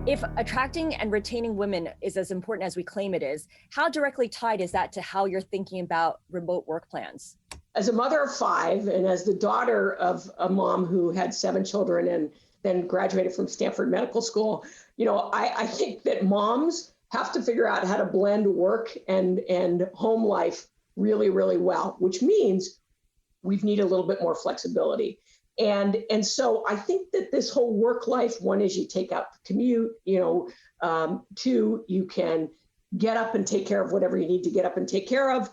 If attracting and retaining women is as important as we claim it is, how directly tied is that to how you're thinking about remote work plans? As a mother of five and as the daughter of a mom who had seven children and then graduated from Stanford Medical School, I think that moms have to figure out how to blend work and home life really, really well, which means we need a little bit more flexibility. And so I think that this whole work life, one is you take out the commute, two, you can get up and take care of whatever you need to get up and take care of.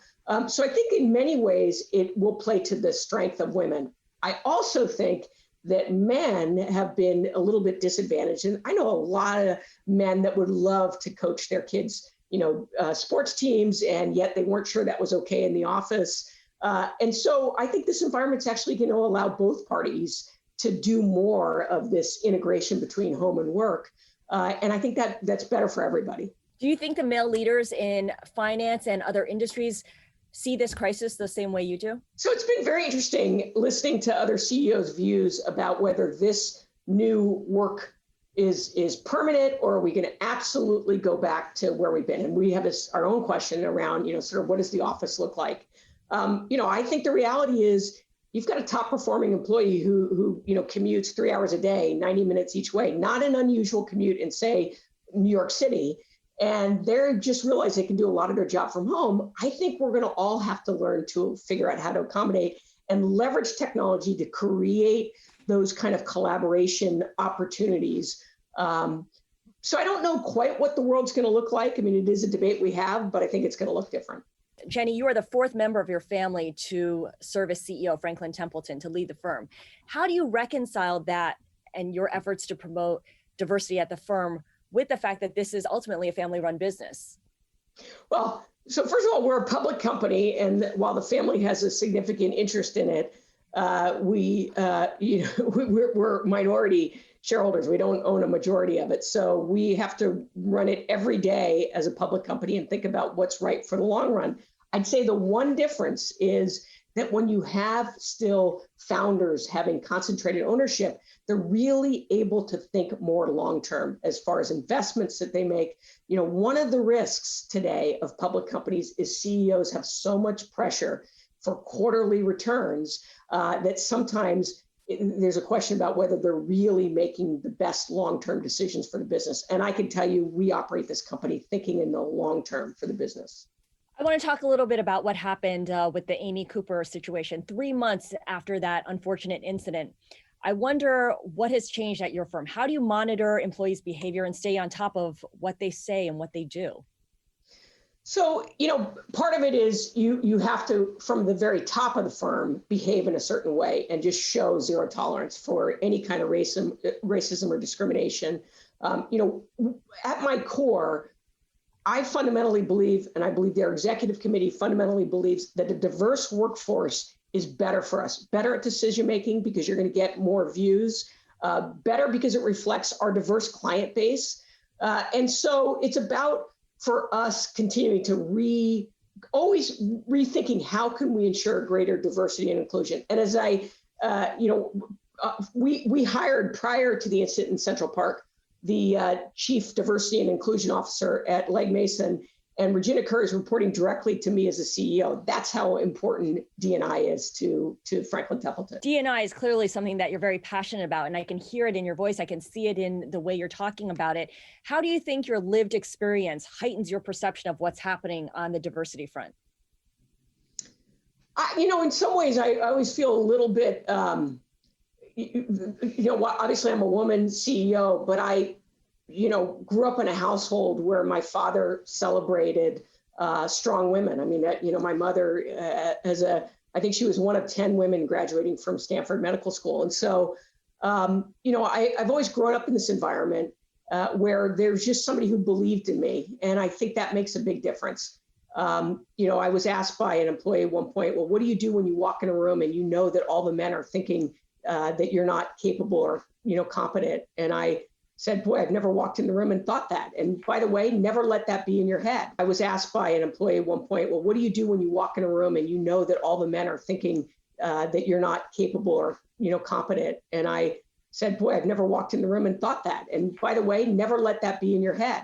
So I think in many ways it will play to the strength of women. I also think that men have been a little bit disadvantaged. And I know a lot of men that would love to coach their kids, sports teams, and yet they weren't sure that was okay in the office. And so I think this environment's actually going to allow both parties to do more of this integration between home and work. And I think that's better for everybody. Do you think the male leaders in finance and other industries see this crisis the same way you do? So it's been very interesting listening to other CEOs' views about whether this new work is permanent, or are we going to absolutely go back to where we've been? And we have our own question around, sort of what does the office look like? I think the reality is you've got a top performing employee who commutes 3 hours a day, 90 minutes each way, not an unusual commute in, say, New York City. And they're just realize they can do a lot of their job from home. I think we're going to all have to learn to figure out how to accommodate and leverage technology to create those kind of collaboration opportunities. So I don't know quite what the world's going to look like. I mean, it is a debate we have, but I think it's going to look different. Jenny, you are the fourth member of your family to serve as CEO of Franklin Templeton, to lead the firm. How do you reconcile that and your efforts to promote diversity at the firm with the fact that this is ultimately a family-run business? Well, so first of all, we're a public company, and while the family has a significant interest in it, we're minority shareholders. We don't own a majority of it. So we have to run it every day as a public company and think about what's right for the long run. I'd say the one difference is that when you have still founders having concentrated ownership, they're really able to think more long-term as far as investments that they make. One of the risks today of public companies is CEOs have so much pressure for quarterly returns that sometimes there's a question about whether they're really making the best long-term decisions for the business. And I can tell you, we operate this company thinking in the long term for the business. I want to talk a little bit about what happened with the Amy Cooper situation 3 months after that unfortunate incident. I wonder what has changed at your firm. How do you monitor employees' behavior and stay on top of what they say and what they do? So, part of it is you have to, from the very top of the firm, behave in a certain way and just show zero tolerance for any kind of racism or discrimination. At my core, I fundamentally believe, and I believe their executive committee fundamentally believes, that a diverse workforce is better for us, better at decision making because you're going to get more views, better because it reflects our diverse client base. And so it's about, for us, continuing to always rethinking how can we ensure greater diversity and inclusion. And as we hired prior to the incident in Central Park, the chief diversity and inclusion officer at Legg Mason, and Regina Kerr is reporting directly to me as a CEO. That's how important D&I is to Franklin Templeton. D&I is clearly something that you're very passionate about, and I can hear it in your voice. I can see it in the way you're talking about it. How do you think your lived experience heightens your perception of what's happening on the diversity front? In some ways, I always feel a little bit, obviously I'm a woman CEO, but I grew up in a household where my father celebrated strong women. I mean, my mother I think she was one of 10 women graduating from Stanford Medical School. And so, I've always grown up in this environment where there's just somebody who believed in me. And I think that makes a big difference. I was asked by an employee at one point, well, what do you do when you walk in a room and you know that all the men are thinking that you're not capable or, competent? And I said, boy, I've never walked in the room and thought that. And by the way, never let that be in your head. I was asked by an employee at one point, well, what do you do when you walk in a room and you know that all the men are thinking that you're not capable or, competent? And I said, boy, I've never walked in the room and thought that. And by the way, never let that be in your head.